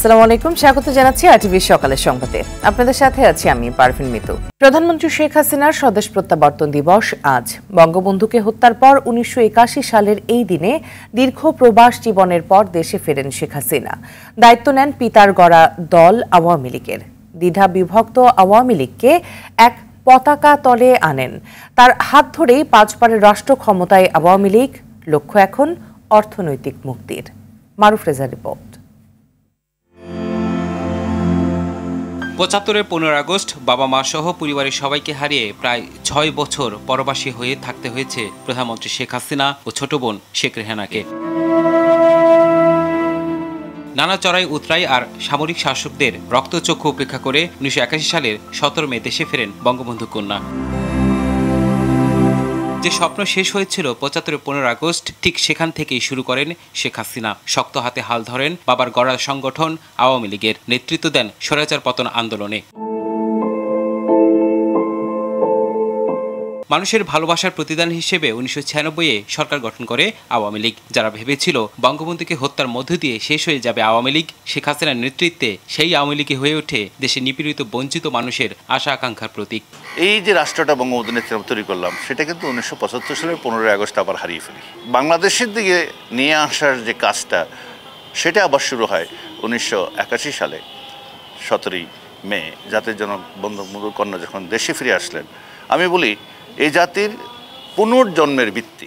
আসসালামু আলাইকুম, স্বাগত জানাচ্ছি আরটিভি সকালের সংবাদে। আপনাদের সাথে আছি আমি পারভিন মিতু। প্রধানমন্ত্রী শেখ হাসিনার স্বদেশ প্রত্যাবর্তন দিবস আজ। বঙ্গবন্ধুকে হত্যার পর ১৯৮১ সালের এই দিনে দীর্ঘ প্রবাস জীবনের পর দেশে ফেরেন শেখ হাসিনা। দায়িত্ব নেন পিতার গড়া দল আওয়ামী লীগের। দ্বিধা বিভক্ত আওয়ামী লীগকে এক পতাকা তলে আনেন। তার হাত ধরেই ৫ বারের রাষ্ট্র ক্ষমতায় আওয়ামী লীগ। লক্ষ্য এখন অর্থনৈতিক মুক্তির। মারুফ রেজার রিপোর্ট। ৭৫-এর ১৫ আগস্ট বাবা মা সহ পরিবারের সবাইকে হারিয়ে প্রায় ৬ বছর পরবাসী হয়ে থাকতে হয়েছে প্রধানমন্ত্রী শেখ হাসিনা ও ছোট বোন শেখ রেহানাকে। নানা চড়াই উতরাই আর সামরিক শাসকদের রক্তচক্ষু উপেক্ষা করে ১৯৮১ সালের ১৭ মে দেশে ফেরেন বঙ্গবন্ধু কন্যা। যে স্বপ্ন শেষ হয়েছিল ৭৫-এর ১৫ আগস্ট, ঠিক সেখান থেকেই শুরু করেন শেখ হাসিনা। শক্ত হাতে হাল ধরেন বাবার গড়া সংগঠন আওয়ামী লীগের, নেতৃত্ব দেন স্বৈরাচার পতন আন্দোলনে। মানুষের ভালোবাসার প্রতিদান হিসেবে ১৯৯৬-এ সরকার গঠন করে আওয়ামী লীগ। যারা ভেবেছিল বঙ্গবন্ধুকে হত্যার মধ্য দিয়ে শেষ হয়ে যাবে আওয়ামী লীগ, শেখ হাসিনার নেতৃত্বে সেই আওয়ামী লীগে হয়ে ওঠে দেশে নিপীড়িত বঞ্চিত মানুষের আশা আকাঙ্ক্ষার প্রতীক। এই যে রাষ্ট্রটা বঙ্গবন্ধু নেতৃত্বে তৈরি করলাম, সেটা কিন্তু ১৯৭৫ সালের ১৫ আগস্ট আবার হারিয়ে ফেলি। বাংলাদেশের দিকে নিয়ে আসার যে কাজটা, সেটা আবার শুরু হয় ১৯৮১ সালে ১৭ মে, জাতির জনক বঙ্গবন্ধু কন্যা যখন দেশে ফিরে আসলেন। আমি বলি, এই জাতির পুনর্জন্মের ভিত্তি।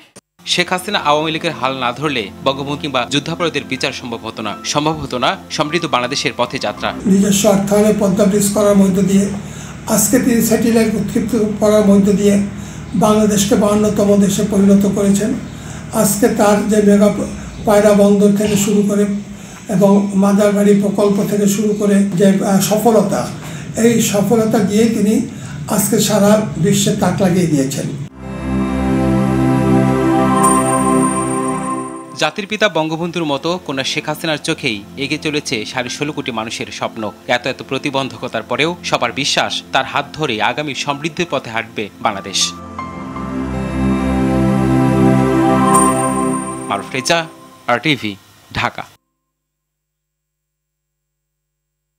শেখ হাসিনা আওয়ামী লীগের হাল না ধরলে বঙ্গবন্ধু কিংবা যুদ্ধাপরাধীদের বিচার সম্ভব হতো না সমৃদ্ধ বাংলাদেশের পথে যাত্রা। নিজস্ব অর্থায়নে পদ্মা ব্রিজ করার মধ্য দিয়ে, আজকে তিনি স্যাটেলাইট উৎক্ষিপ্ত করার মধ্য দিয়ে বাংলাদেশকে ৫২তম দেশে পরিণত করেছেন। আজকে তার যে মেগা পায়রা বন্দর থেকে শুরু করে এবং মাদারবাড়ি প্রকল্প থেকে শুরু করে যে সফলতা, এই সফলতা দিয়ে তিনি আজকে সারা বিশ্বে তাক লাগিয়ে দিয়েছেন। জাতির পিতা বঙ্গবন্ধুর মতো কন্যা শেখ হাসিনার চোখেই এগিয়ে চলেছে ১৬.৫ কোটি মানুষের স্বপ্ন। এত প্রতিবন্ধকতার পরেও সবার বিশ্বাস, তার হাত ধরে আগামী সমৃদ্ধির পথে হাঁটবে বাংলাদেশ। মারুফ রেজা, আরটিভি, ঢাকা।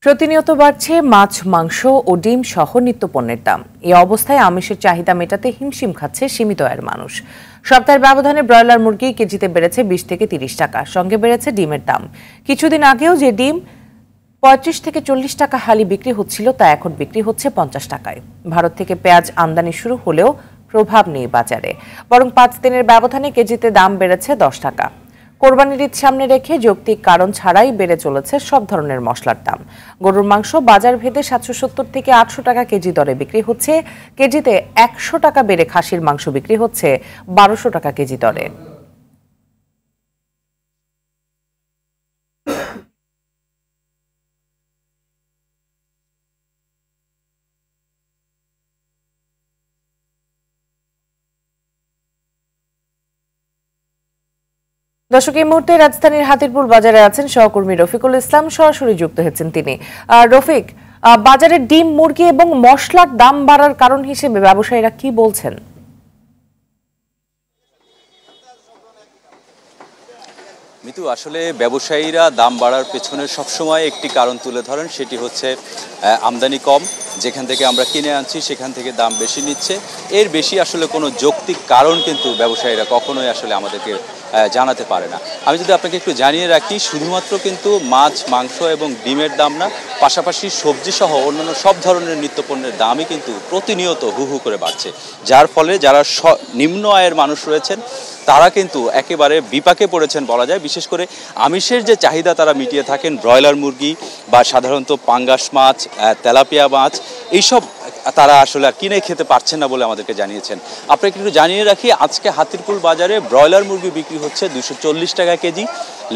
প্রতিনিয়ত বাড়ছে মাছ, মাংস ও ডিম সহ নিত্যপণ্যের দাম। এই অবস্থায় আমিষের চাহিদা মেটাতে হিমশিম খাচ্ছে সীমিত আয়ের মানুষ। সপ্তাহের ব্যবধানে ব্রয়লার মুরগি কেজিতে বেড়েছে ২০ থেকে ৩০ টাকা। সঙ্গে বেড়েছে ডিমের দাম। কিছুদিন আগেও যে ডিম ৩৫ থেকে ৪০ টাকা হালি বিক্রি হচ্ছিল, তা এখন বিক্রি হচ্ছে ৫০ টাকায়। ভারত থেকে পেঁয়াজ আমদানি শুরু হলেও প্রভাব নেই বাজারে, বরং ৫ দিনের ব্যবধানে কেজিতে দাম বেড়েছে ১০ টাকা। কোরবানির ঈদ সামনে রেখে যৌক্তিক কারণ ছাড়াই বেড়ে চলেছে সব ধরনের মশলার দাম। গরুর মাংস বাজার ভেদে ৭৭০ থেকে ৮০০ টাকা কেজি দরে বিক্রি হচ্ছে। কেজিতে ১০০ টাকা বেড়ে খাসির মাংস বিক্রি হচ্ছে ১২০০ টাকা কেজি দরে। দর্শক, এই মুহূর্তে রাজধানীর হাতিরপুল বাজারে আছেন সহকর্মী রফিকুল ইসলাম, সরাসরি যুক্ত হয়েছেন তিনি। রফিক, বাজারে ডিম, মুরগি এবং মশলার দাম বাড়ার কারণ হিসেবে ব্যবসায়ীরা কি বলছেন? মিতু, আসলে ব্যবসায়ীরা দাম বাড়ার পেছনে সবসময় একটি কারণ তুলে ধরেন, সেটি হচ্ছে আমদানি কম। যেখান থেকে আমরা কিনে আনছি সেখান থেকে দাম বেশি নিচ্ছে। এর বেশি আসলে কোনো যৌক্তিক কারণ কিন্তু ব্যবসায়ীরা কখনোই আসলে আমাদেরকে জানাতে পারে না। আমি যদি আপনাকে একটু জানিয়ে রাখি, শুধুমাত্র কিন্তু মাছ, মাংস এবং ডিমের দাম না, পাশাপাশি সবজি সহ অন্যান্য সব ধরনের নিত্যপণ্যের দামই কিন্তু প্রতিনিয়ত হু হু করে বাড়ছে। যার ফলে যারা নিম্ন আয়ের মানুষ রয়েছেন তারা কিন্তু একেবারে বিপাকে পড়েছেন বলা যায়। বিশেষ করে আমিষের যে চাহিদা তারা মিটিয়ে থাকেন, ব্রয়লার মুরগি বা সাধারণত পাঙ্গাস মাছ, তেলাপিয়া মাছ, এইসব তারা আসলে কিনে খেতে পারছেন না বলে আমাদেরকে জানিয়েছেন। আপনাকে একটু জানিয়ে রাখি, আজকে হাতিরপুল বাজারে ব্রয়লার মুরগি বিক্রি হচ্ছে ২৪০ টাকা কেজি,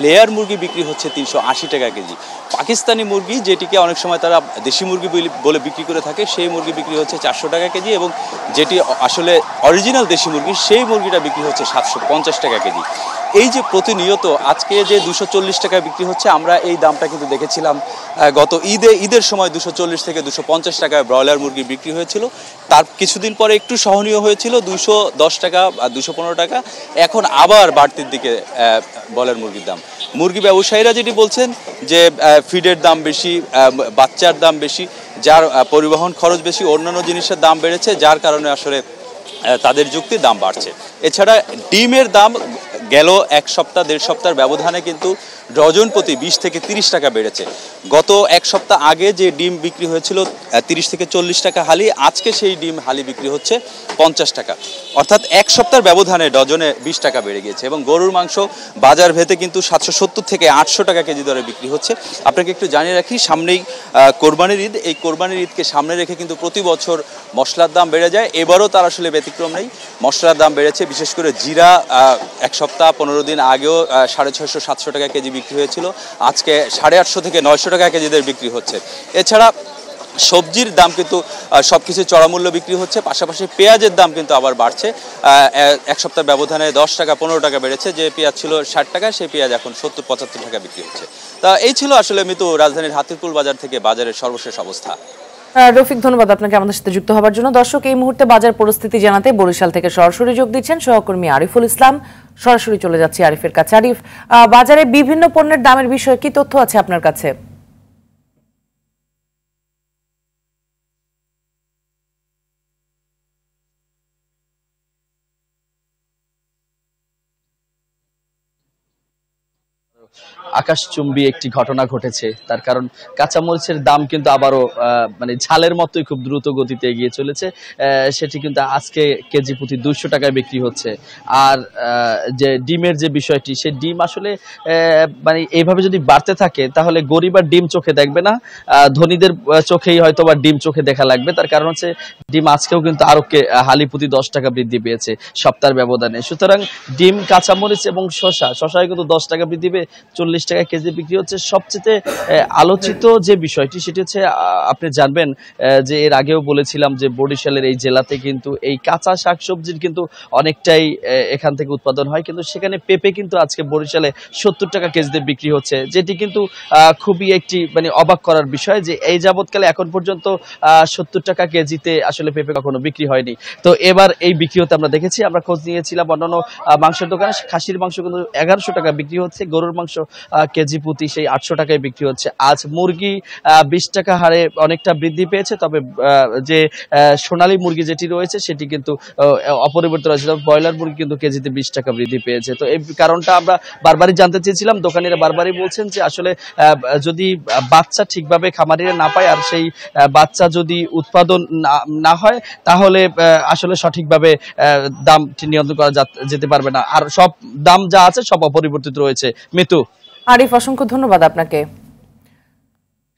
লেয়ার মুরগি বিক্রি হচ্ছে ৩৮০ টাকা কেজি। পাকিস্তানি মুরগি, যেটিকে অনেক সময় তারা দেশি মুরগি বলে বিক্রি করে থাকে, সেই মুরগি বিক্রি হচ্ছে ৪০০ টাকা কেজি, এবং যেটি আসলে অরিজিনাল দেশি মুরগি, সেই মুরগিটা বিক্রি হচ্ছে ৭৫০ টাকা কেজি। এই যে প্রতিনিয়ত আজকে যে ২৪০ টাকা বিক্রি হচ্ছে, আমরা এই দামটা কিন্তু দেখেছিলাম গত ঈদের সময় ২৪০ থেকে ২৫০ টাকায় ব্রয়লার মুরগি বিক্রি হয়েছিল। তার কিছুদিন পরে একটু সহনীয় হয়েছিল ২১০ টাকা বা ২১৫ টাকা, এখন আবার বাড়তির দিকে ব্রয়লার মুরগির দাম। মুরগি ব্যবসায়ীরা যেটি বলছেন যে ফিডের দাম বেশি, বাচ্চার দাম বেশি, যার পরিবহন খরচ বেশি, অন্যান্য জিনিসের দাম বেড়েছে, যার কারণে আসলে তাদের যুক্তি দাম বাড়ছে। এছাড়া ডিমের দাম গেল এক সপ্তাহ দেড় সপ্তাহের ব্যবধানে কিন্তু ডজন প্রতি 20 থেকে 30 টাকা বেড়েছে। গত এক সপ্তাহ আগে যে ডিম বিক্রি হয়েছিল 30 থেকে 40 টাকা হালি, আজকে সেই ডিম হালি বিক্রি হচ্ছে 50 টাকা, অর্থাৎ এক সপ্তাহের ব্যবধানে ডজনে 20 টাকা বেড়ে গিয়েছে। এবং গরুর মাংস বাজার ভেদে কিন্তু 770 থেকে 800 টাকা কেজি দরে বিক্রি হচ্ছে। আপনাকে একটু জানিয়ে রাখি, সামনেই কোরবানির ঈদ, এই কোরবানির ঈদকে সামনে রেখে কিন্তু প্রতি বছর মশলার দাম বেড়ে যায়, এবারও তার আসলে ব্যতিক্রম নেই, মশলার দাম বেড়েছে। বিশেষ করে জিরা এক সপ্তাহ 15 দিন আগেও 650-700 টাকা কেজি বিক্রি হয়েছিল, আজকে 850 থেকে 900 টাকা কেজিদের বিক্রি হচ্ছে। এছাড়া সবজির দাম কিন্তু সবকিছু চড়ামূল্য বিক্রি হচ্ছে, পাশাপাশি পেঁয়াজের দাম কিন্তু আবার বাড়ছে। এক সপ্তাহ ব্যবধানে 10 টাকা 15 টাকা বেড়েছে। যে পেঁয়াজ ছিল 60 টাকা, সেই পেঁয়াজ এখন 70-75 টাকা বিক্রি হচ্ছে। তা এই ছিল আসলে মিতু রাজধানীর হাতিরপুল বাজার থেকে বাজারের সর্বশেষ অবস্থা। রফিক, ধন্যবাদ আপনাকে আমাদের সাথে যুক্ত হওয়ার জন্য। দর্শক, এই মুহূর্তে বাজার পরিস্থিতি জানাতে বরিশাল থেকে সরাসরি যোগ দিচ্ছেন সহকর্মী আরিফুল ইসলাম। সরাসরি চলে যাচ্ছি আরিফের কাছে। আরিফ, বাজারে বিভিন্ন পণ্যের দামের বিষয়ে কি তথ্য আছে আপনার কাছে? আকাশচুম্বী একটি ঘটনা ঘটেছে, তার কারণ কাঁচামরিচের দাম কিন্তু আবারও মানে ঝালের মতোই খুব দ্রুত গতিতে এগিয়ে চলেছে। সেটি কিন্তু আজকে কেজি প্রতি 200 টাকায় বিক্রি হচ্ছে। আর যে ডিমের যে বিষয়টি, সেই ডিম আসলে মানে এইভাবে যদি বাড়তে থাকে তাহলে গরিব আর ডিম চোখে দেখবে না, ধনীদের চোখেই হয়তো বা ডিম চোখে দেখা লাগবে। তার কারণ হচ্ছে ডিম আজকেও কিন্তু আরো হালি প্রতি 10 টাকা বৃদ্ধি পেয়েছে সপ্তাহের ব্যবধানে। সুতরাং ডিম, কাঁচামরিচ এবং শশায় কিন্তু 10 টাকা বৃদ্ধি পেয়ে 40 টাকা কেজি বিক্রি হচ্ছে। সবচেয়ে আলোচিত যে বিষয়টি সেটি হচ্ছে, আপনি জানবেন যে এর আগেও বলেছিলাম যে বরিশালের এই জেলাতে কিন্তু এই কাঁচা শাকসবজির কিন্তু অনেকটাই এখান থেকে উৎপাদন হয়, কিন্তু সেখানে পেঁপে কিন্তু আজকে বরিশালে 70 টাকা কেজিতে বিক্রি হচ্ছে, যেটি কিন্তু খুবই একটি মানে অবাক করার বিষয় যে এই যাবৎকালে এখন পর্যন্ত 70 টাকা কেজিতে আসলে পেঁপে কখনো বিক্রি হয়নি। তো এবার এই বিক্রি হতে আমরা দেখেছি। আমরা খোঁজ নিয়েছিলাম অন্যান্য মাংসের দোকানে, খাসির মাংস কিন্তু 1100 টাকা বিক্রি হচ্ছে, গরুর মাংস কেজি প্রতি সেই 800 টাকায় বিক্রি হচ্ছে। আজ মুরগি 20 টাকা হারে অনেকটা বৃদ্ধি পেয়েছে, তবে যে সোনালী মুরগি যেটি রয়েছে সেটি কিন্তু অপরিবর্তিত রয়েছে। ব্রয়লার মুরগি কিন্তু কেজিতে 20 টাকা বৃদ্ধি পেয়েছে। তো এই কারণটা আমরা বারবারই জানতে চেয়েছিলাম। দোকানিরা বারবারই বলছেন যে আসলে যদি বাচ্চা ঠিকভাবে খামারিরা না পায় আর সেই বাচ্চা যদি উৎপাদন না হয় তাহলে আসলে সঠিকভাবে দামটি নিয়ন্ত্রণ করা যেতে পারবে না। আর সব দাম যা আছে সব অপরিবর্তিত রয়েছে। মিতু। আরিফ, অসংখ্য ধন্যবাদ আপনাকে।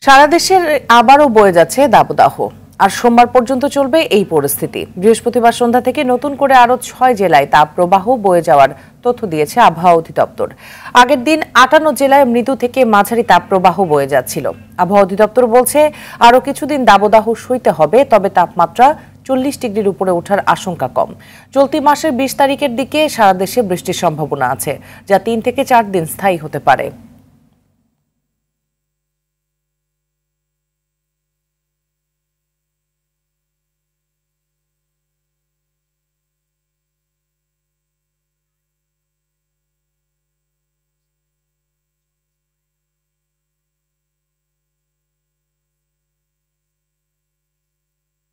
সারা দেশের আবারও বয়ে যাচ্ছে দাবদাহ, আর সোমবার পর্যন্ত চলবে এই পরিস্থিতি। বৃহস্পতিবার সন্ধ্যা থেকে নতুন করে আরো 6 জেলায় তাপপ্রবাহ বয়ে যাওয়ার তথ্য দিয়েছে আবহাওয়া অধিদপ্তর। আগের দিন 58 জেলায় মৃদু থেকে মাঝারি তাপপ্রবাহ বয়ে যাচ্ছিল। আবহাওয়া অধিদপ্তর বলছে আরো কিছুদিন দাবদাহ সইতে হবে, তবে তাপমাত্রা 40 ডিগ্রির উপরে ওঠার আশঙ্কা কম। চলতি মাসের 20 তারিখের দিকে সারা দেশে বৃষ্টির সম্ভাবনা আছে, যা 3 থেকে 4 দিন স্থায়ী হতে পারে।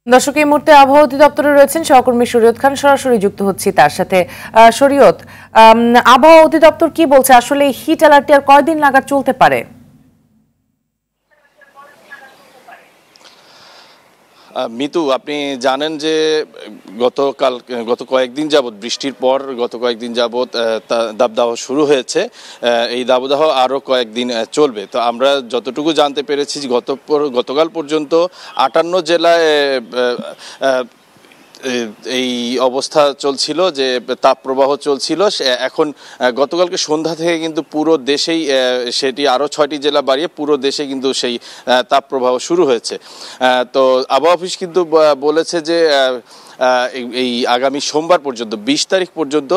দর্শক, এই মুহূর্তে আবহাওয়া অধিদপ্তরে রয়েছেন সহকর্মী শরীয়ত খান, সরাসরি যুক্ত হচ্ছি তার সাথে। শরীয়ত, আবহাওয়া অধিদপ্তর কি বলছে, আসলে হিট অ্যালার্টটি আর কয়দিন নাগাদ চলতে পারে? মিতু, আপনি জানেন যে গত কয়েকদিন যাবৎ বৃষ্টির পর গত কয়েকদিন যাবৎ দাবদাহ শুরু হয়েছে। এই দাবদাহ আরও কয়েকদিন চলবে। তো আমরা যতটুকু জানতে পেরেছি গতকাল পর্যন্ত 58 জেলায় এই অবস্থা চলছিল, যে তাপপ্রবাহ চলছিল। এখন গতকালকে সন্ধ্যা থেকে কিন্তু পুরো দেশেই সেটি আরও 6টি জেলা বাড়িয়ে পুরো দেশে কিন্তু সেই তাপপ্রবাহ শুরু হয়েছে। তো আবহাওয়া অফিস কিন্তু বলেছে যে এই আগামী সোমবার পর্যন্ত 20 তারিখ পর্যন্ত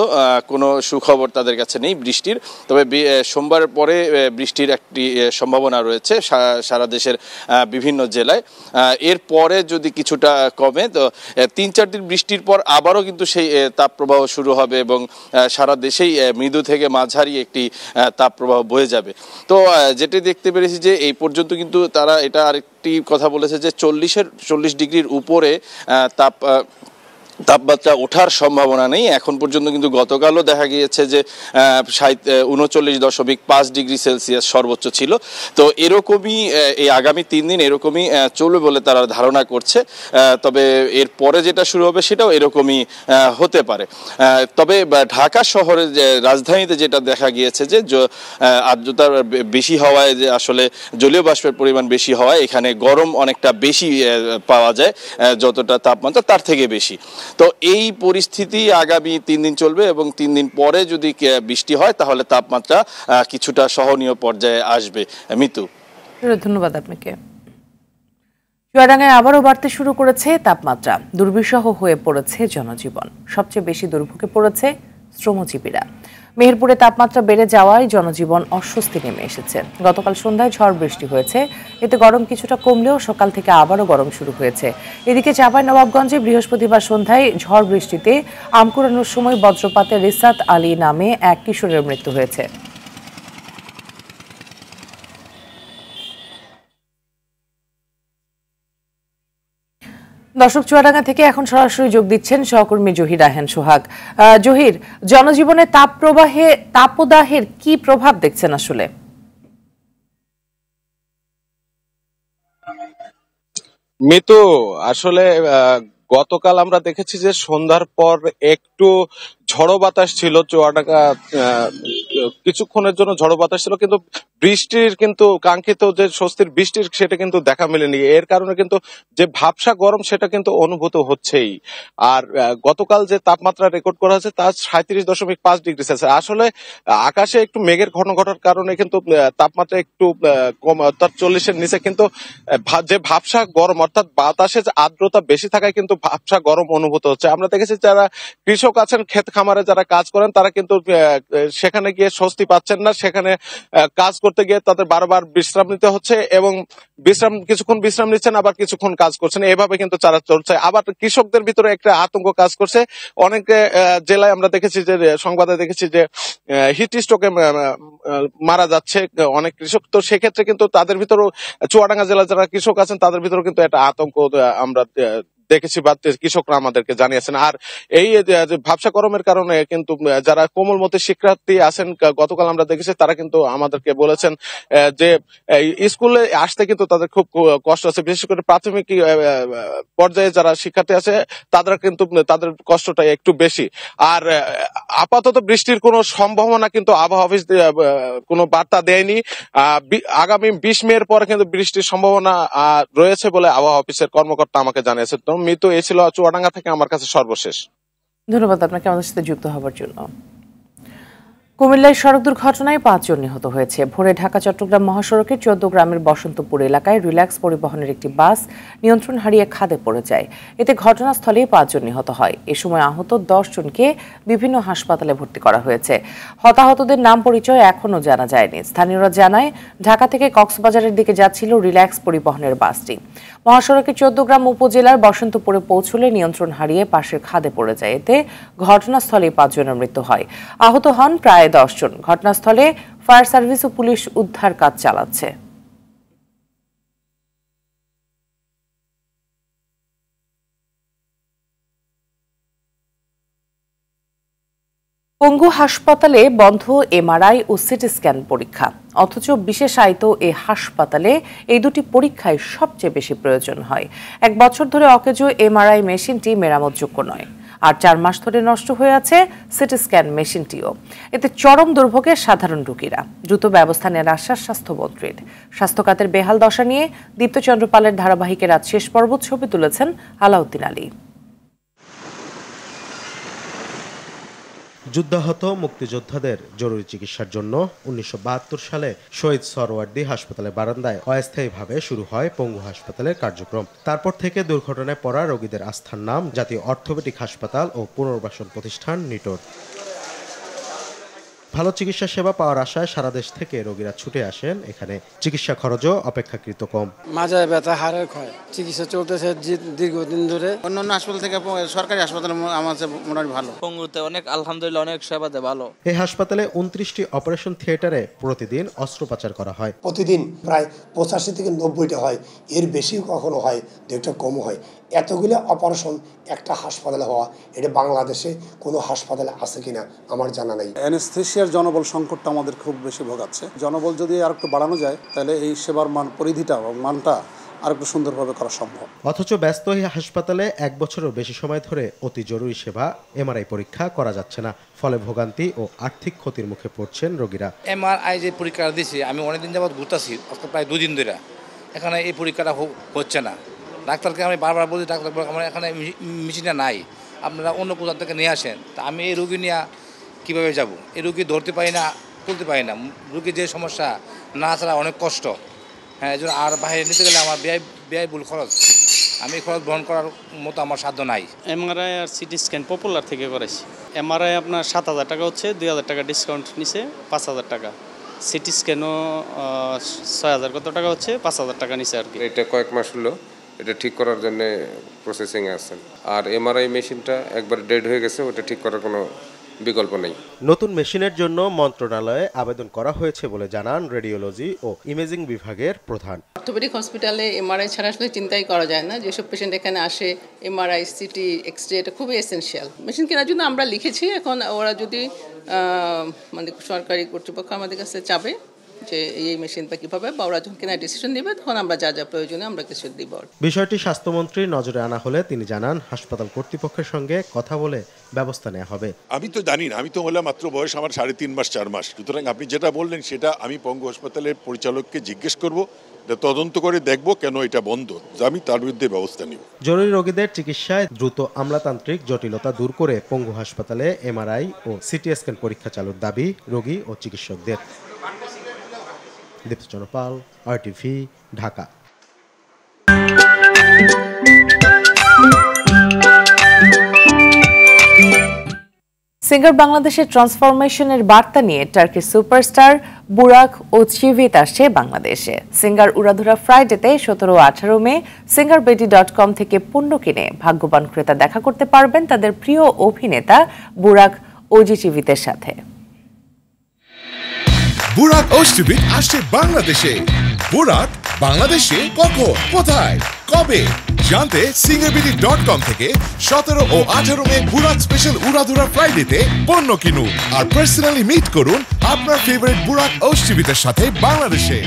কোনো সুখবর তাদের কাছে নেই বৃষ্টির। তবে সোমবারের পরে বৃষ্টির একটি সম্ভাবনা রয়েছে সারা দেশের বিভিন্ন জেলায়। এর পরে যদি কিছুটা কমে তো 3-4 দিন বৃষ্টির পর আবারও কিন্তু সেই তাপপ্রবাহ শুরু হবে এবং সারা দেশেই মৃদু থেকে মাঝারি একটি তাপপ্রবাহ বয়ে যাবে। তো যেটি দেখতে পেরেছি যে এই পর্যন্ত কিন্তু তারা এটা আরেকটি কথা বলেছে যে 40 ডিগ্রির উপরে তাপমাত্রা ওঠার সম্ভাবনা নেই। এখন পর্যন্ত কিন্তু গতকালও দেখা গিয়েছে যে 39.5 ডিগ্রি সেলসিয়াস সর্বোচ্চ ছিল। তো এরকমই এই আগামী 3 দিন এরকমই চলবে বলে তারা ধারণা করছে। তবে এর পরে যেটা শুরু হবে সেটাও এরকমই হতে পারে। তবে ঢাকা শহরে রাজধানীতে যেটা দেখা গিয়েছে যে আর্দ্রতা বেশি হওয়ায় যে আসলে জলীয় বাষ্পের পরিমাণ বেশি হওয়ায় এখানে গরম অনেকটা বেশি পাওয়া যায়, যতটা তাপমাত্রা তার থেকে বেশি। তো এই পরিস্থিতি আগামী 3 দিন চলবে এবং 3 দিন পরে যদি বৃষ্টি হয় তাহলে তাপমাত্রা কিছুটা সহনীয় পর্যায়ে আসবে। মিতু, ধন্যবাদ আপনাকে। চুয়াডাঙ্গায় আবারও বাড়তে শুরু করেছে তাপমাত্রা, দুর্বিষহ হয়ে পড়েছে জনজীবন। সবচেয়ে বেশি দুর্ভোগে পড়েছে শ্রমজীবীরা। মেহেরপুরে তাপমাত্রা বেড়ে যাওয়ায় জনজীবন অস্বস্তি নেমে এসেছে। গতকাল সন্ধ্যায় ঝড় বৃষ্টি হয়েছে, এতে গরম কিছুটা কমলেও সকাল থেকে আবারও গরম শুরু হয়েছে। এদিকে চাঁপাইনবাবগঞ্জে বৃহস্পতিবার সন্ধ্যায় ঝড় বৃষ্টিতে আম কুড়ানোর সময় বজ্রপাতে রিসাত আলী নামে এক কিশোরের মৃত্যু হয়েছে। দর্শক, চুয়াডাঙ্গা থেকে এখন সরাসরি যোগ দিচ্ছেন সহকর্মী জহির রায়হান সোহাগ। জহির, জনজীবনে তাপদাহের কি প্রভাব দেখছেন আসলে? মিতু, আসলে গতকাল আমরা দেখেছি যে সন্ধ্যার পর একটু ঝড়ো বাতাস ছিল চুয়াডাঙ্গা, কিছুক্ষণের জন্য ঝড়ো বাতাস ছিল, কিন্তু বৃষ্টির কিন্তু কাঙ্ক্ষিত যে স্বস্তির বৃষ্টির সেটা কিন্তু দেখা মেলেনি। এর কারণে কিন্তু যে ভাবসা গরম সেটা কিন্তু অনুভূত হচ্ছেই। আর গতকাল যে তাপমাত্রা রেকর্ড করা হয়েছে তা 37.5 ডিগ্রি সেলসিয়াস। আসলে আকাশে একটু মেঘের ঘন ঘটার কারণে কিন্তু তাপমাত্রা একটু কম, অর্থাৎ 40-এর নিচে, কিন্তু যে ভাবসা গরম অর্থাৎ বাতাসে আর্দ্রতা বেশি থাকায় কিন্তু ভাবসা গরম অনুভূত হচ্ছে। আমরা দেখেছি যারা কৃষক আছেন, ক্ষেত খামারে যারা কাজ করেন, তারা কিন্তু সেখানে গিয়ে স্বস্তি পাচ্ছেন না। সেখানে কাজ করতে গিয়ে তাদের বারবার বিশ্রাম নিতে হচ্ছে এবং কিছুক্ষণ বিশ্রাম নিচ্ছেন, আবার কিছুক্ষণ কাজ করছেন, এভাবে কিন্তু তারা চলছে। আবার কৃষকদের ভিতরে একটা আতঙ্ক কাজ করছে। অনেক জেলায় আমরা দেখেছি যে সংবাদে দেখেছি যে হিট স্ট্রোকে মারা যাচ্ছে অনেক কৃষক। তো সেক্ষেত্রে কিন্তু তাদের ভিতরেও চুয়াডাঙ্গা জেলার যারা কৃষক আছেন তাদের ভিতরেও কিন্তু একটা আতঙ্ক আমরা দেখেছি বা কৃষকরা আমাদেরকে জানিয়েছেন। আর এই ভাবসা গরমের কারণে কিন্তু যারা কোমলমতি শিক্ষার্থী আছেন, গতকাল আমরা দেখেছি তারা কিন্তু আমাদেরকে বলেছেন যে স্কুলে আসতে কিন্তু তাদের খুব কষ্ট আছে। বিশেষ করে প্রাথমিক পর্যায়ে যারা শিক্ষার্থী আছে তারা কিন্তু তাদের কষ্টটা একটু বেশি। আর আপাতত বৃষ্টির কোনো সম্ভাবনা কিন্তু আবহাওয়া অফিস কোনো বার্তা দেয়নি। আগামী 20 মের পরে কিন্তু বৃষ্টির সম্ভাবনা রয়েছে বলে আবহাওয়া অফিসের কর্মকর্তা আমাকে জানিয়েছে। তো মিতু, এই ছিল চুয়াডাঙ্গা থেকে আমার কাছে সর্বশেষ। ধন্যবাদ আপনাকে আমাদের সাথে যুক্ত হওয়ার জন্য। কুমিল্লায় সড়ক দুর্ঘটনায় 5 জন নিহত হয়েছে। ভোরে ঢাকা চট্টগ্রাম মহাসড়কের 14 গ্রামের বসন্তপুর এলাকায় রিল্যাক্স পরিবহনের একটি বাস নিয়ন্ত্রণ হারিয়ে খাদে পড়ে যায়। এতে ঘটনাস্থলেই 5 জন নিহত হয়। এ সময় আহত 10 জনকে বিভিন্ন হাসপাতালে ভর্তি করা হয়েছে। হতাহতদের নাম পরিচয় এখনও জানা যায়নি। স্থানীয়রা জানায়, ঢাকা থেকে কক্সবাজারের দিকে যাচ্ছিল রিল্যাক্স পরিবহনের বাসটি। মহাসড়কের 14 গ্রাম উপজেলার বসন্তপুরে পৌঁছলে নিয়ন্ত্রণ হারিয়ে পাশের খাদে পড়ে যায়। এতে ঘটনাস্থলেই 5 জনের মৃত্যু হয়। আহত হন প্রায় 10 জন। ঘটনাস্থলে ফায়ার সার্ভিস ও পুলিশ উদ্ধার কাজ চালাচ্ছে। পঙ্গু হাসপাতালে বন্ধ এমআরআই ও সিটি স্ক্যান পরীক্ষা, অথচ বিশেষায়িত এই হাসপাতালে এই দুটি পরীক্ষায় সবচেয়ে বেশি প্রয়োজন হয়। 1 বছর ধরে অকেজো এমআরআই মেশিনটি মেরামতযোগ্য নয়, আর 4 মাস ধরে নষ্ট হয়ে আছে সিটি স্ক্যান মেশিনটিও। এতে চরম দুর্ভোগে সাধারণ রোগীরা। দ্রুত ব্যবস্থা নেওয়ার আশ্বাস স্বাস্থ্যমন্ত্রীর। স্বাস্থ্য খাতের বেহাল দশা নিয়ে দীপ্তচন্দ্র পালের ধারাবাহিকের আজ শেষ পর্ব, ছবি তুলেছেন আলাউদ্দিন আলী। যুদ্ধাহত মুক্তিযোদ্ধাদের জরুরি চিকিৎসার জন্য ১৯৭২ সালে শহীদ সরওয়ার্দী হাসপাতালের বারান্দায় অস্থায়ীভাবে শুরু হয় পঙ্গু হাসপাতালের কার্যক্রম। তারপর থেকে দুর্ঘটনায় পড়া রোগীদের আস্থার নাম জাতীয় অর্থোপেডিক হাসপাতাল ও পুনর্বাসন প্রতিষ্ঠান নিটোর। ভালো চিকিৎসা সেবা পাওয়ার আশায় সারা দেশ থেকে রোগীরা ছুটে আসেন এখানে। চিকিৎসা খরচও অপেক্ষাকৃত কম। মাজায় ব্যথা, হাড়ের ক্ষয়, চিকিৎসা চলতেছে দীর্ঘদিন ধরে। অন্যান্য হাসপাতাল থেকে সরকারি হাসপাতাল আমার মোটামুটি ভালো। পঙ্গুতে অনেক আলহামদুলিল্লাহ অনেক সেবা দেয় ভালো। এই হাসপাতালে ২৯টি অপারেশন থিয়েটারে প্রতিদিন অস্ত্রোপচার করা হয়। প্রতিদিন প্রায় 85 থেকে 90টা হয়, এর বেশি কখনো হয়, একটা কম হয়। এতগুলো অপারেশন একটা হাসপাতালে হওয়া, এটা বাংলাদেশে কোনো হাসপাতালে আছে কিনা আমার জানা নাই। অ্যানেস্থেশিয়ার জনবল সংকটটা আমাদের খুব বেশি ভোগাচ্ছে। জনবল যদি আর একটু বাড়ানো যায় তাহলে এই সেবার মান, পরিধিটা এবং মানটা আর একটু সুন্দরভাবে করা সম্ভব। অথচ ব্যস্ত এই হাসপাতালে 1 বছরেরও বেশি সময় ধরে অতি জরুরি সেবা এমআরআই পরীক্ষা করা যাচ্ছে না। ফলে ভোগান্তি ও আর্থিক ক্ষতির মুখে পড়ছেন রোগীরা। এমআরআই যে পরীক্ষা দিয়েছি, আমি অনেকদিন যাবৎ ঘুরতেছি, প্রায় 2 দিন ধরে এখানে এই পরীক্ষাটা হচ্ছে না। ডাক্তারকে আমি বারবার বলি, ডাক্তার আমার এখানে মেশিনটা নাই, আপনারা অন্য কোথাও থেকে নিয়ে আসেন। তা আমি এই রোগী নিয়ে কীভাবে যাব? এই রোগী ধরতে পারি না, তুলতে পারি না। রোগীর যে সমস্যা, না ছাড়া অনেক কষ্ট। হ্যাঁ, এই জন্য আর বাইরে নিতে গেলে আমার ব্যয়বহুল খরচ, আমি খরচ বহন করার মতো আমার সাধ্য নাই। এমআরআই আর সিটি স্ক্যান পপুলার থেকে করেছি। এমআরআই আপনার 7,000 টাকা হচ্ছে, 2,000 টাকা ডিসকাউন্ট নিছে, 5,000 টাকা। সিটি স্ক্যানও 6,000 কত টাকা হচ্ছে, 5,000 টাকা নিছে আর কি। এটা কয়েক মাস হলো এটা ঠিক করার জন্য প্রসেসিংয়ে আছেন। আর এমআরআই মেশিনটা একবার ডেড হয়ে গেছে, ওটা ঠিক করার কোনো বিকল্প নেই। নতুন মেশিনের জন্য মন্ত্রণালয়ে আবেদন করা হয়েছে বলে জানান রেডিওলজি ও ইমেজিং বিভাগের প্রধান। অর্থোপেডিক হসপিটালে এমআরআই ছাড়া আসলে চিন্তাই করা যায় না। যেসব পেশেন্ট এখানে আসে, এমআরআই, সিটি, এক্সরে এটা খুবই এসেনশিয়াল। মেশিন কেনার জন্য আমরা লিখেছি, এখন ওরা যদি মানে সরকারি কর্তৃপক্ষ আমাদের কাছে চাবে যে এই মেশিনটা কীভাবে, বা ওরা যখন কেনার ডিসিশন নেবে তখন আমরা যা যা প্রয়োজনে আমরা কিছু দিব। বিষয়টি স্বাস্থ্যমন্ত্রীর নজরে আনা হলে তিনি জানান হাসপাতাল কর্তৃপক্ষের সঙ্গে কথা বলে ব্যবস্থা নেওয়া হবে। আমি তো জানি না, আমি তো হলাম মাত্র বয়স আমার 3.5 মাস 4 মাস। সুতরাং আপনি যেটা বললেন সেটা আমি পঙ্গু হাসপাতালের পরিচালককে জিজ্ঞেস করব, তদন্ত করে দেখব কেন এটা বন্ধ, আমি তার বিরুদ্ধে ব্যবস্থা নিব। জরুরি রোগীদের চিকিৎসায় দ্রুত আমলাতান্ত্রিক জটিলতা দূর করে পঙ্গু হাসপাতালে এমআরআই ও সিটি স্ক্যান পরীক্ষা চালুর দাবি রোগী ও চিকিৎসকদের। দীপ্ত চন্দ্র পাল, RTV, ঢাকা। সিঙ্গার বাংলাদেশের ট্রান্সফরমেশনের বার্তা নিয়ে টার্কির সুপারস্টার বুরাক ওজচিভিত আসছে বাংলাদেশে। সিঙ্গার উড়াধুরা ফ্রাইডেতে 17 ও 18 মে singarbeedi.com থেকে পণ্য কিনে ভাগ্যবান ক্রেতা দেখা করতে পারবেন তাদের প্রিয় অভিনেতা বুরাক ওজচিভিতের সাথে। বুরাক ওজচিভিত আসছে বাংলাদেশে। বুরাক বাংলাদেশে কখন, কোথায়, কবে জানতে singarbeedi.com থেকে 17 ও 18 মে বুরাক স্পেশাল উড়াধুরা ফ্রাইডেতে পণ্য কিনুন আর পার্সোনালি মিট করুন আপনার ফেভারিট বুরাক ওজচিভিতের সাথে বাংলাদেশে।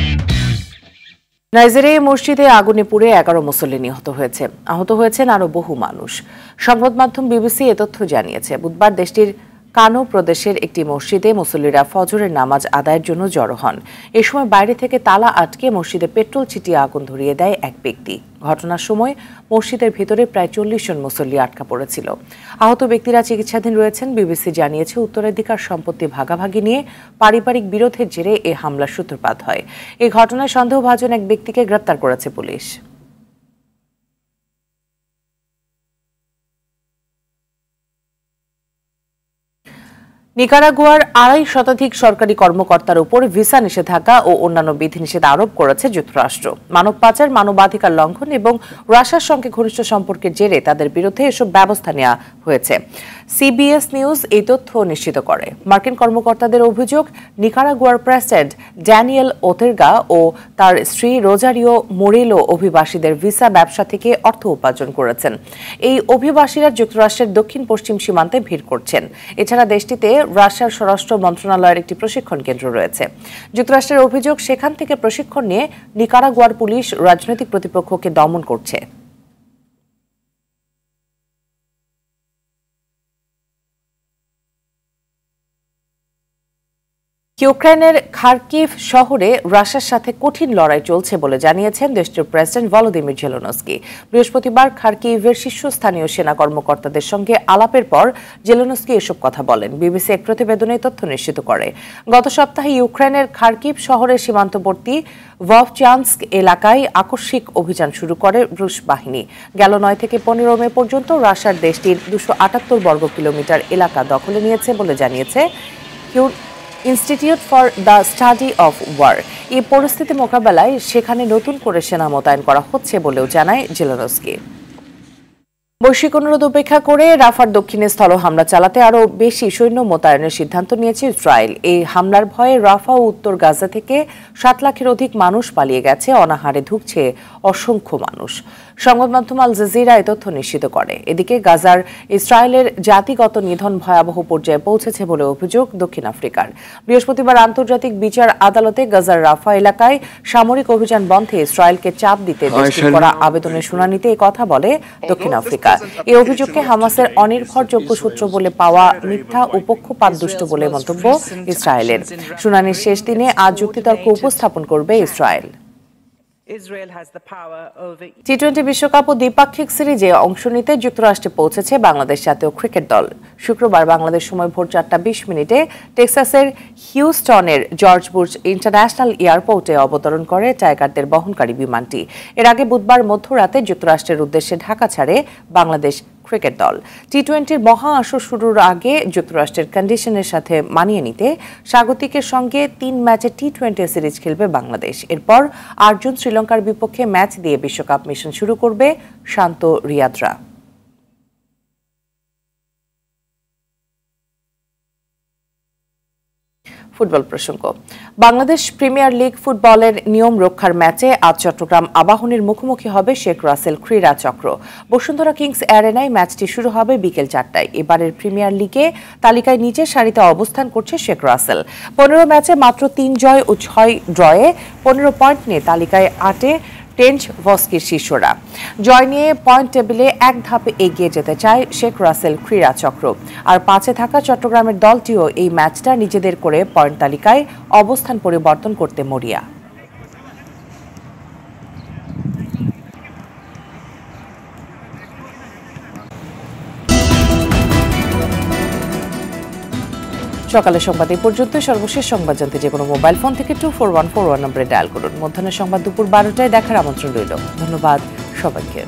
নাইজেরিয়া মসজিদে আগুনে পুড়ে 11 মুসল্লি নিহত হয়েছে, আহত হয়েছেন আরো বহু মানুষ। সংবাদ মাধ্যম বিবিসি এ তথ্য জানিয়েছে। বুধবার দেশটির কানো প্রদেশের একটি মসজিদে মুসল্লিরা ফজরের নামাজ আদায়ের জন্য জড়ো হন। এ সময় বাইরে থেকে তালা আটকে মসজিদে পেট্রোল ছিটিয়ে আগুন ধরিয়ে দেয় এক ব্যক্তি। ঘটনার সময় মসজিদের ভিতরে প্রায় 40 জন মুসল্লি আটকা পড়েছিল। আহত ব্যক্তিরা চিকিৎসাধীন রয়েছেন। বিবিসি জানিয়েছে উত্তরাধিকার সম্পত্তি ভাগাভাগি নিয়ে পারিবারিক বিরোধের জেরে এ হামলার সূত্রপাত হয়। এই ঘটনায় সন্দেহভাজন এক ব্যক্তিকে গ্রেপ্তার করেছে পুলিশ। নিকারাগুয়ার 2.5 শতাধিক সরকারি কর্মকর্তার উপর ভিসা নিষেধাজ্ঞা ও অন্যান্য বিধিনিষেধ আরোপ করেছে যুক্তরাষ্ট্র। মানব পাচার, মানবাধিকার লঙ্ঘন এবং রাশিয়ার সঙ্গে ঘনিষ্ঠ সম্পর্কের জেরে তাদের বিরুদ্ধে এসব ব্যবস্থা নেওয়া হয়েছে। সিবিএস নিউজ এই তথ্য নিশ্চিত করে। মার্কিন কর্মকর্তাদের অভিযোগ, নিকারাগুয়ার প্রেসিডেন্ট ড্যানিয়েল ওতের্গা ও তার স্ত্রী রোজারিও মোরেলো অভিবাসীদের ভিসা ব্যবসা থেকে অর্থ উপার্জন করেছেন। এই অভিবাসীরা যুক্তরাষ্ট্রের দক্ষিণ পশ্চিম সীমান্তে ভিড় করছেন। এছাড়া দেশটিতে রাশিয়ার স্বরাষ্ট্র মন্ত্রণালয়ের একটি প্রশিক্ষণ কেন্দ্র রয়েছে। যুক্তরাষ্ট্রের অভিযোগ, সেখান থেকে প্রশিক্ষণ নিয়ে নিকারাগুয়ার পুলিশ রাজনৈতিক প্রতিপক্ষকে দমন করছে। ইউক্রেনের খার্কিভ শহরে রাশিয়ার সাথে কঠিন লড়াই চলছে বলে জানিয়েছেন দেশটির প্রেসিডেন্ট ভলোদিমির জেলেনস্কি। বৃহস্পতিবার খার্কিভের শীর্ষস্থানীয় সেনা কর্মকর্তাদের সঙ্গে আলাপের পর জেলেনস্কি এসব কথা বলেন। বিবিসি এক প্রতিবেদনে তথ্য নিশ্চিত করে। গত সপ্তাহে ইউক্রেনের খার্কিভ শহরের সীমান্তবর্তী ভভচান্স্ক এলাকায় আকস্মিক অভিযান শুরু করে রুশ বাহিনী। গেল 9 থেকে 15 মে পর্যন্ত রাশিয়ার দেশটির 278 বর্গ কিলোমিটার এলাকা দখলে নিয়েছে বলে জানিয়েছে Institute for the Study of War. এই পরিস্থিতি মোকাবেলায় সেখানে নতুন করে সেনা মোতায়েন করা হচ্ছে বলেও জানায় জেলেনস্কি। বৈশ্বিক অনুরোধ উপেক্ষা করে রাফার দক্ষিণে স্থল হামলা চালাতে আরও বেশি সৈন্য মোতায়েনের সিদ্ধান্ত নিয়েছে ইসরায়েল। এই হামলার ভয়ে রাফা ও উত্তর গাজা থেকে 7 লাখের অধিক মানুষ পালিয়ে গেছে, অনাহারে ধুঁকছে অসংখ্য মানুষ। সংবাদ মাধ্যম আল জাজিরা এই তথ্য নিশ্চিত করে। এদিকে গাজার ইসরায়েলের জাতিগত নিধন ভয়াবহ পর্যায়ে পৌঁছেছে বলে অভিযোগ দক্ষিণ আফ্রিকার। বৃহস্পতিবার আন্তর্জাতিক বিচার আদালতে গাজার রাফা এলাকায় সামরিক অভিযান বন্ধে ইসরায়েলকে চাপ দিতে দেশটির করা আবেদনের শুনানিতে এই কথা বলে দক্ষিণ আফ্রিকা। এই অভিযোগকে হামাসের অনির্ভরযোগ্য সূত্র বলে পাওয়া মিথ্যা ও পক্ষপাতদুষ্ট বলে মন্তব্য ইসরায়েলের। শুনানির শেষ দিনে আজ যুক্তিতর্ক উপস্থাপন করবে ইসরায়েল। টি-20 বিশ্বকাপ ও দ্বিপাক্ষিক সিরিজে অংশ নিতে যুক্তরাষ্ট্রে পৌঁছেছে বাংলাদেশ জাতীয় ক্রিকেট দল। শুক্রবার বাংলাদেশ সময় ভোর 4:20 টেক্সাসের হিউস্টনের জর্জ বুশ ইন্টারন্যাশনাল এয়ারপোর্টে অবতরণ করে টাইগারদের বহনকারী বিমানটি। এর আগে বুধবার মধ্যরাতে যুক্তরাষ্ট্রের উদ্দেশ্যে ঢাকা ছাড়ে বাংলাদেশ ক্রিকেট দল। টি-20 মহা আসর শুরুর আগে যুক্তরাষ্ট্রের কন্ডিশনের সাথে মানিয়ে নিতে স্বাগতিকের সঙ্গে 3 ম্যাচের টি-20 সিরিজ খেলবে বাংলাদেশ। এরপর 8 জুন শ্রীলঙ্কার বিপক্ষে ম্যাচ দিয়ে বিশ্বকাপ মিশন শুরু করবে শান্ত রিয়াদরা। ফুটবল প্রসঙ্গ। বাংলাদেশ প্রিমিয়ার লিগ ফুটবলের নিয়ম রক্ষার ম্যাচে আজ চট্টগ্রাম আবাহনীর মুখোমুখি হবে শেখ রাসেল ক্রীড়া চক্র। বসুন্ধরা কিংস অ্যারেনায় ম্যাচটি শুরু হবে বিকেল 4টায়। এবারের প্রিমিয়ার লিগে তালিকায় নিচের সারিতে অবস্থান করছে শেখ রাসেল। 15 ম্যাচে মাত্র 3 জয় ও 6 ড্রয়ে 15 পয়েন্ট নিয়ে তালিকায় 8-এ টেঞ্চ ভস্কির শিষ্যরা। জয় নিয়ে পয়েন্ট টেবিলে এক ধাপে এগিয়ে যেতে চায় শেখ রাসেল ক্রীড়া চক্র। আর 5-এ থাকা চট্টগ্রামের দলটিও এই ম্যাচটা নিজেদের করে পয়েন্ট তালিকায় অবস্থান পরিবর্তন করতে মরিয়া। সকালের সংবাদ এই পর্যন্ত। সর্বশেষ সংবাদ জানতে যে কোনো মোবাইল ফোন থেকে 24141 নম্বরে ডায়াল করুন। মধ্যাহ্নের সংবাদ দুপুর 12টায় দেখার আমন্ত্রণ রইল। ধন্যবাদ সবাইকে।